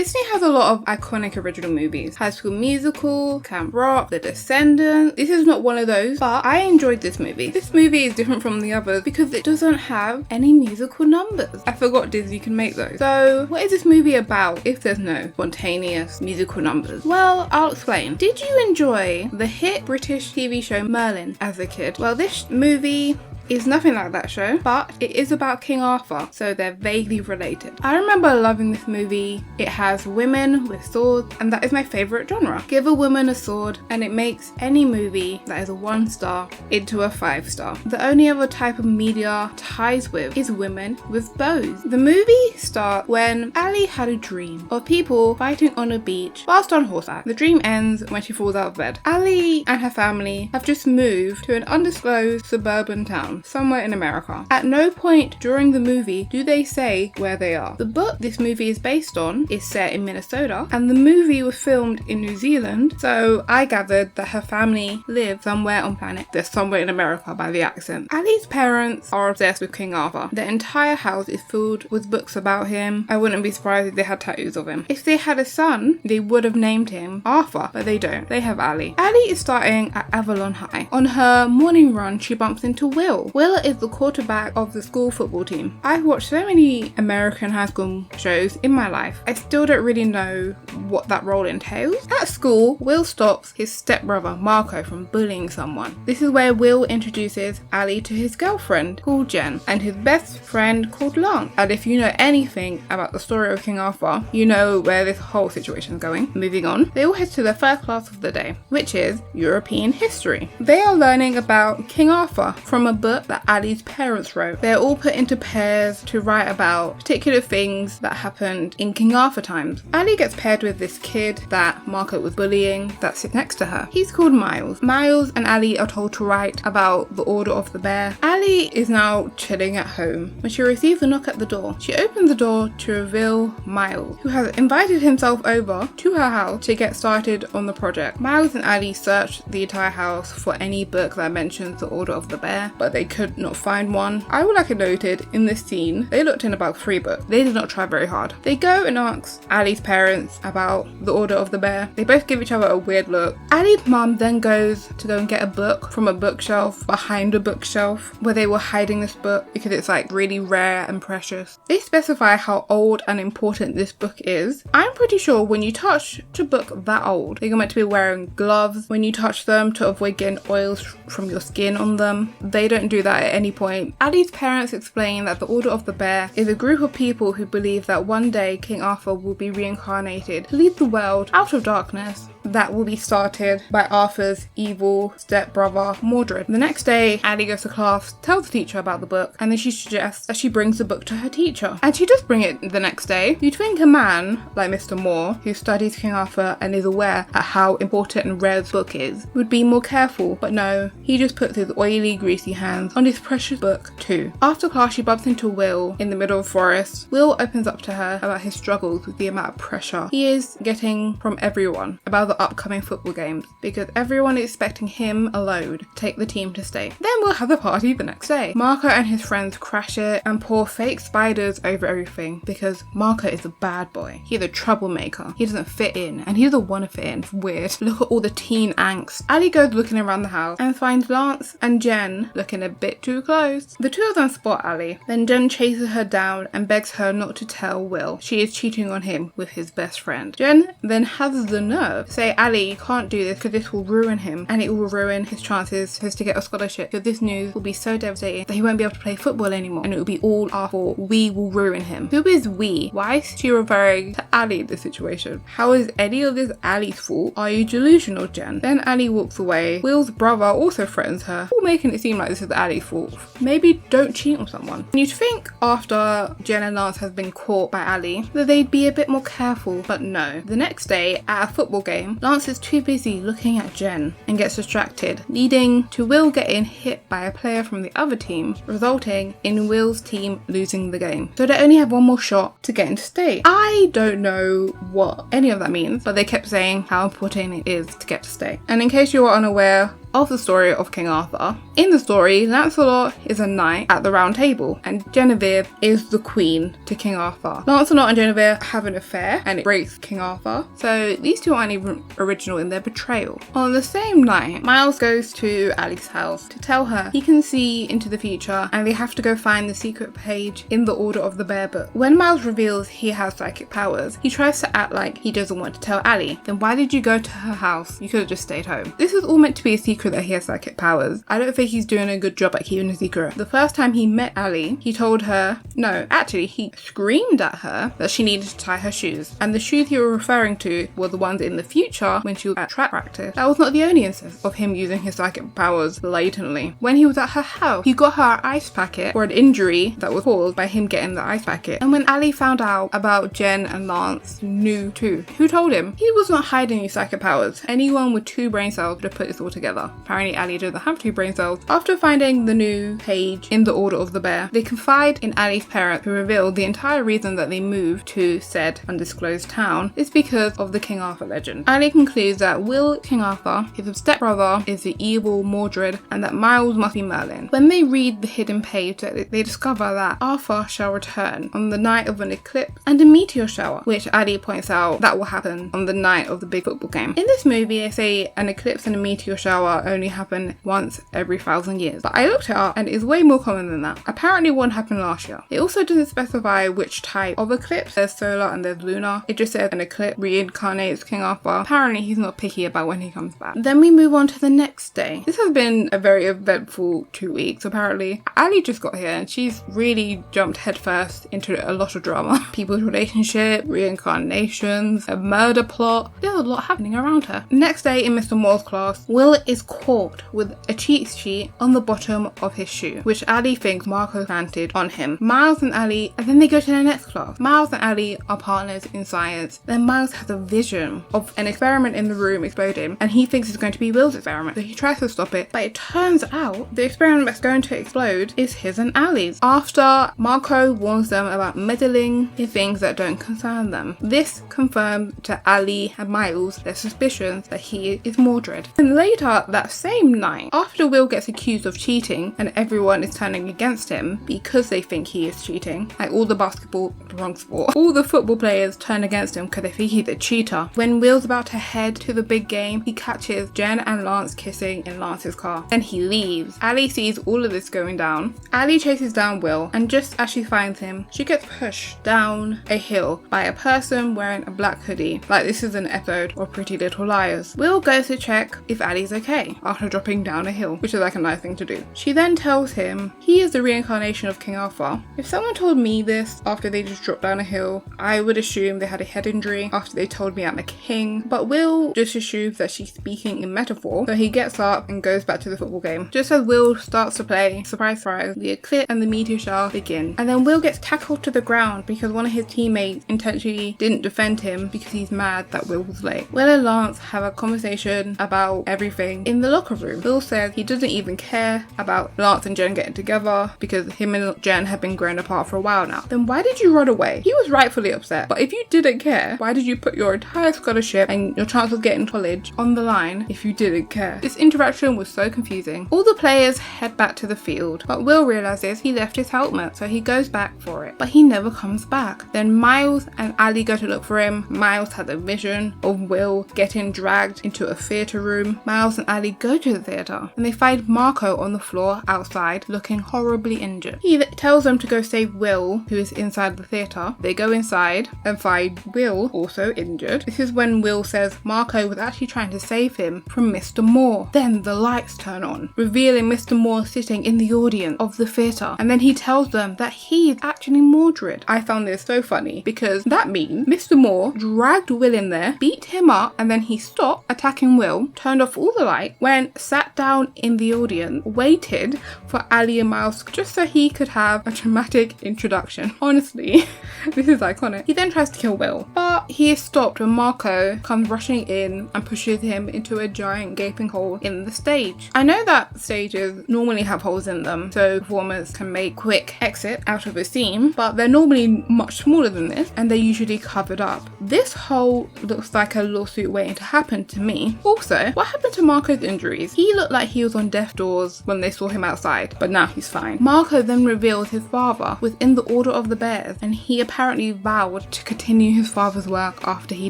Disney has a lot of iconic original movies. High School Musical, Camp Rock, The Descendants. This is not one of those, but I enjoyed this movie. This movie is different from the others because it doesn't have any musical numbers. I forgot Disney can make those. So what is this movie about if there's no spontaneous musical numbers? Well, I'll explain. Did you enjoy the hit British TV show Merlin as a kid? Well, this movie is nothing like that show, but it is about King Arthur, so they're vaguely related. I remember loving this movie. It has women with swords, and that is my favourite genre. Give a woman a sword, and it makes any movie that is a 1 star into a 5 star. The only other type of media ties with is women with bows. The movie starts when Ali had a dream of people fighting on a beach whilst on horseback. The dream ends when she falls out of bed. Ali and her family have just moved to an undisclosed suburban town somewhere in America. At no point during the movie do they say where they are. The book this movie is based on is set in Minnesota, and the movie was filmed in New Zealand, so I gathered that her family live somewhere on planet. They're somewhere in America by the accent. Ali's parents are obsessed with King Arthur. Their entire house is filled with books about him. I wouldn't be surprised if they had tattoos of him. If they had a son, they would have named him Arthur, but they don't. They have Ali. Ali is starting at Avalon High. On her morning run, she bumps into Will. Will is the quarterback of the school football team. I've watched so many American high school shows in my life. I still don't really know what that role entails. At school, Will stops his stepbrother Marco from bullying someone. This is where Will introduces Ali to his girlfriend called Jen and his best friend called Lance. And if you know anything about the story of King Arthur, you know where this whole situation is going. Moving on, they all head to their first class of the day, which is European history. They are learning about King Arthur from a book that Ali's parents wrote. They're all put into pairs to write about particular things that happened in King Arthur times. Ali gets paired with this kid that Marco was bullying that sits next to her. He's called Miles. Miles and Ali are told to write about the Order of the Bear. Ali is now chilling at home when she receives a knock at the door. She opens the door to reveal Miles, who has invited himself over to her house to get started on the project. Miles and Ali search the entire house for any book that mentions the Order of the Bear, but they could not find one. I would like it noted in this scene, they looked in about 3 books. They did not try very hard. They go and ask Ali's parents about the Order of the Bear. They both give each other a weird look. Ali's mum then goes to go and get a book from a bookshelf behind a bookshelf where they were hiding this book because it's like really rare and precious. They specify how old and important this book is. I'm pretty sure when you touch a book that old, you're meant to be wearing gloves when you touch them to avoid getting oils from your skin on them. They don't do that at any point. Ali's parents explain that the Order of the Bear is a group of people who believe that one day King Arthur will be reincarnated to lead the world out of darkness that will be started by Arthur's evil stepbrother Mordred. The next day, Ali goes to class, tells the teacher about the book, and then she suggests that she brings the book to her teacher. And she does bring it the next day. You'd think a man like Mr. Moore, who studies King Arthur and is aware at how important and rare the book is, would be more careful, but no, he just puts his oily, greasy hands on his precious book too. After class, she bumps into Will in the middle of the forest. Will opens up to her about his struggles with the amount of pressure he is getting from everyone about the upcoming football games because everyone is expecting him alone to take the team to state. Then we'll have a party the next day. Marco and his friends crash it and pour fake spiders over everything because Marco is a bad boy. He's a troublemaker. He doesn't fit in and he doesn't want to fit in. It's weird. Look at all the teen angst. Ali goes looking around the house and finds Lance and Jen looking a bit too close. The two of them spot Ali. Then Jen chases her down and begs her not to tell Will she is cheating on him with his best friend. Jen then has the nerve to say, Ali, you can't do this because this will ruin him and it will ruin his chances to get a scholarship because this news will be so devastating that he won't be able to play football anymore and it will be all our fault. We will ruin him. Who is we? Why is she referring to Ali in this situation? How is any of this Ali's fault? Are you delusional, Jen? Then Ali walks away. Will's brother also threatens her, all making it seem like this is Ali's fault. Maybe don't cheat on someone. You'd think after Jen and Lance has been caught by Ali that they'd be a bit more careful, but no. The next day at a football game, Lance is too busy looking at Jen and gets distracted, leading to Will getting hit by a player from the other team, resulting in Will's team losing the game. So they only have one more shot to get into state. I don't know what any of that means, but they kept saying how important it is to get to state. And in case you are unaware, of the story of King Arthur. In the story, Lancelot is a knight at the Round Table, and Guinevere is the queen to King Arthur. Lancelot and Guinevere have an affair, and it breaks King Arthur. So these two aren't even original in their betrayal. On the same night, Miles goes to Ali's house to tell her he can see into the future, and they have to go find the secret page in the Order of the Bear book. When Miles reveals he has psychic powers, he tries to act like he doesn't want to tell Ali. Then why did you go to her house? You could have just stayed home. This is all meant to be a secret that he has psychic powers. I don't think he's doing a good job at keeping a secret. The first time he met Ali, he told her, no, actually he screamed at her that she needed to tie her shoes. And the shoes he was referring to were the ones in the future when she was at track practice. That was not the only instance of him using his psychic powers blatantly. When he was at her house, he got her an ice packet for an injury that was caused by him getting the ice packet. And when Ali found out about Jen and Lance, knew too. Who told him? He was not hiding his psychic powers. Anyone with 2 brain cells would have put this all together. Apparently Ali doesn't have 2 brain cells. After finding the new page in the Order of the Bear, they confide in Ali's parents, who reveal the entire reason that they moved to said undisclosed town is because of the King Arthur legend. Ali concludes that Will King Arthur, his stepbrother, is the evil Mordred, and that Miles must be Merlin. When they read the hidden page, they discover that Arthur shall return on the night of an eclipse and a meteor shower, which Ali points out that will happen on the night of the big football game. In this movie, they say an eclipse and a meteor shower only happen once every 1,000 years, but I looked it up and it's way more common than that. Apparently one happened last year. It also doesn't specify which type of eclipse. There's solar and there's lunar. It just says an eclipse reincarnates King Arthur. Apparently he's not picky about when he comes back. Then we move on to the next day. This has been a very eventful 2 weeks. Apparently Ali just got here and she's really jumped headfirst into a lot of drama. People's relationship, reincarnations, a murder plot. There's a lot happening around her. Next day in Mr. Moore's class, Will is caught with a cheat sheet on the bottom of his shoe, which Ali thinks Marco planted on him. Miles and Ali, and then they go to the next class. Miles and Ali are partners in science. Then Miles has a vision of an experiment in the room exploding, and he thinks it's going to be Will's experiment. So he tries to stop it, but it turns out the experiment that's going to explode is his and Ali's. After Marco warns them about meddling in things that don't concern them. This confirms to Ali and Miles their suspicions that he is Mordred. And later that same night, after Will gets accused of cheating and everyone is turning against him because they think he is cheating, like all the basketball, the wrong sport, all the football players turn against him because they think he's a cheater. When Will's about to head to the big game, he catches Jen and Lance kissing in Lance's car. Then he leaves. Ali sees all of this going down. Ali chases down Will, and just as she finds him, she gets pushed down a hill by a person wearing a black hoodie. Like this is an episode of Pretty Little Liars. Will goes to check if Ali's okay after dropping down a hill, which is like a nice thing to do. She then tells him he is the reincarnation of King Arthur. If someone told me this after they just dropped down a hill, I would assume they had a head injury after they told me I'm a king, but Will just assumes that she's speaking in metaphor, so he gets up and goes back to the football game. Just as Will starts to play, surprise surprise, the eclipse and the meteor shower begin, and then Will gets tackled to the ground because one of his teammates intentionally didn't defend him because he's mad that Will was late. Will and Lance have a conversation about everything in the locker room. Will says he doesn't even care about Lance and Jen getting together because him and Jen have been growing apart for a while now. Then why did you run away? He was rightfully upset, but if you didn't care, why did you put your entire scholarship and your chance of getting college on the line if you didn't care? This interaction was so confusing. All the players head back to the field, but Will realizes he left his helmet, so he goes back for it, but he never comes back. Then Miles and Ali go to look for him. Miles has a vision of Will getting dragged into a theatre room. Miles and Ali go to the theatre and they find Marco on the floor outside looking horribly injured. He tells them to go save Will, who is inside the theatre. They go inside and find Will also injured. This is when Will says Marco was actually trying to save him from Mr. Moore. Then the lights turn on, revealing Mr. Moore sitting in the audience of the theatre, and then he tells them that he is actually Mordred. I found this so funny because that means Mr. Moore dragged Will in there, beat him up, and then he stopped attacking Will, turned off all the light, went, sat down in the audience, waited for Ali and Miles just so he could have a dramatic introduction. Honestly, this is iconic. He then tries to kill Will, but he is stopped when Marco comes rushing in and pushes him into a giant gaping hole in the stage. I know that stages normally have holes in them so performers can make quick exit out of a scene, but they're normally much smaller than this and they're usually covered up. This hole looks like a lawsuit waiting to happen to me. Also, what happened to Marco's his injuries. He looked like he was on death's doors when they saw him outside, but now he's fine. Marco then reveals his father was in the Order of the Bears, and he apparently vowed to continue his father's work after he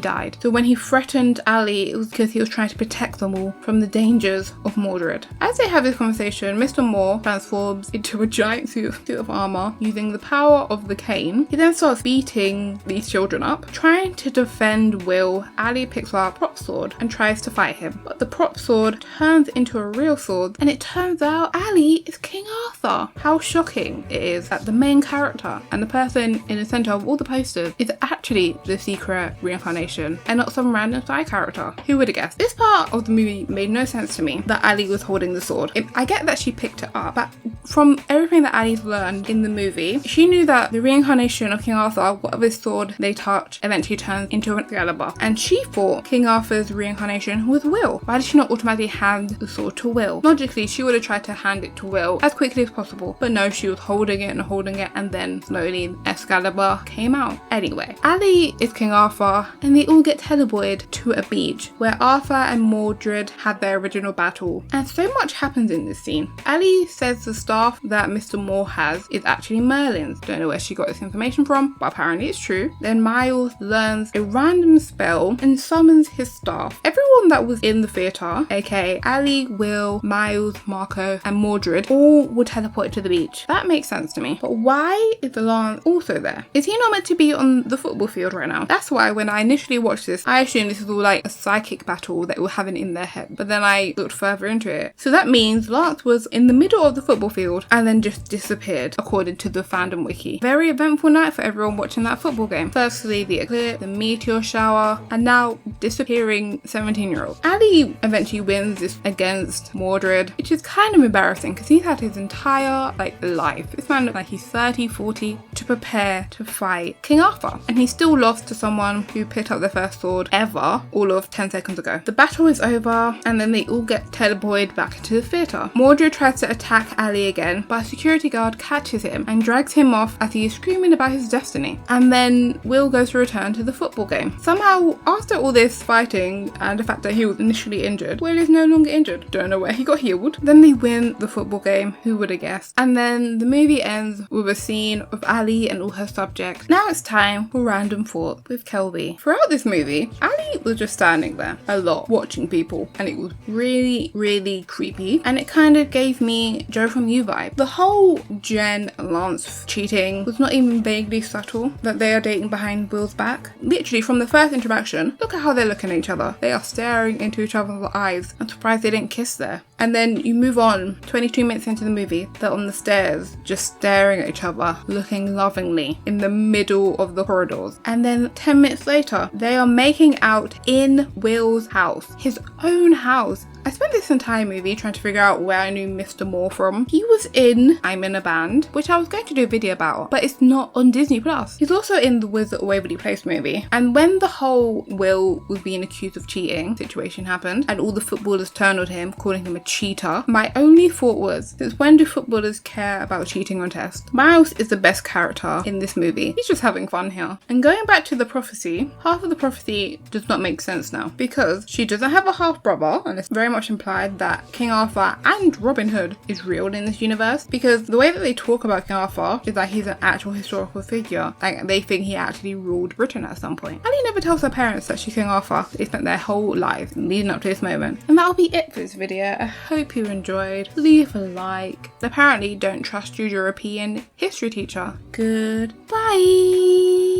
died. So when he threatened Ali, it was because he was trying to protect them all from the dangers of Mordred. As they have this conversation, Mr. Moore transforms into a giant suit of armor using the power of the cane. He then starts beating these children up. Trying to defend Will, Ali picks up a prop sword and tries to fight him, but the prop sword turns into a real sword, and it turns out Ali is King Arthur. How shocking it is that the main character and the person in the center of all the posters is actually the secret reincarnation and not some random side character. Who would have guessed? This part of the movie made no sense to me, that Ali was holding the sword. I get that she picked it up, but from everything that Ali's learned in the movie, she knew that the reincarnation of King Arthur, whatever sword they touch, eventually turns into an Excalibur. And she thought King Arthur's reincarnation was Will. Why did she not automatically hand the sword to Will? Logically, she would have tried to hand it to Will as quickly as possible, but no, she was holding it, and then slowly Excalibur came out. Anyway, Ali is King Arthur, and they all get teleported to a beach where Arthur and Mordred had their original battle. And so much happens in this scene. Ali says the staff that Mr. Moore has is actually Merlin's. Don't know where she got this information from, but apparently it's true. Then Miles learns a random spell and summons his staff. Everyone that was in the theatre, aka Ali, Will, Miles, Marco, and Mordred, all were teleported to the beach. That makes sense to me. But why is Avalon also there? Is he not meant to be on the football field right now? That's why when I initially watched this, I assumed this was all like a psychic battle that they were having in their head. But then I looked further into it. So that means Lance was in the middle of the football field and then just disappeared, according to the fandom wiki. Very eventful night for everyone watching that football game. Firstly, the eclipse, the meteor shower, and now disappearing 17-year-old. Ali eventually wins this against Mordred, which is kind of embarrassing because he's had his entire life. This man looks like he's 30, 40 to prepare to fight King Arthur, and he still lost to someone who picked up their first sword ever all of 10 seconds ago. The battle is over, and then they all get teleported back into the theatre. Mordred tries to attack Ali again, but a security guard catches him and drags him off as he is screaming about his destiny. And then Will goes to return to the football game. Somehow, after all this fighting and the fact that he was initially injured, Will is no longer injured. Don't know where he got healed. Then they win the football game. Who would have guessed? And then the movie ends with a scene of Ali and all her subjects. Now it's time for Random Thoughts with Kelby. Throughout this movie, Ali was just standing there a lot, watching people, and it was really, really creepy, and it kind of gave me Joe from You vibe. The whole Jen and Lance cheating was not even vaguely subtle, that they are dating behind Will's back. Literally from the first interaction, look at how they're looking at each other. They are staring into each other's eyes. I'm surprised they didn't kiss there. And then you move on, 22 minutes into the movie, they're on the stairs, just staring at each other, looking lovingly in the middle of the corridors. And then 10 minutes later, they are making out in Will's house, his own house. I spent this entire movie trying to figure out where I knew Mr. Moore from. He was in I'm in a Band, which I was going to do a video about, but it's not on Disney Plus. He's also in the Wizard of Waverly Place movie. And when the whole Will was being accused of cheating situation happened, and all the footballers turned on him, calling him a cheater, my only thought was, since when do footballers care about cheating on tests? Miles is the best character in this movie. He's just having fun here. And going back to the prophecy, half of the prophecy does not make sense now, because she doesn't have a half brother, and it's very much implied that King Arthur and Robin Hood is real in this universe, because the way that they talk about King Arthur is that he's an actual historical figure. Like, they think he actually ruled Britain at some point. Ali never tells her parents that she's King Arthur. They spent their whole lives leading up to this moment. And that'll be it for this video. I hope you enjoyed. Leave a like. Apparently, don't trust your European history teacher. Goodbye.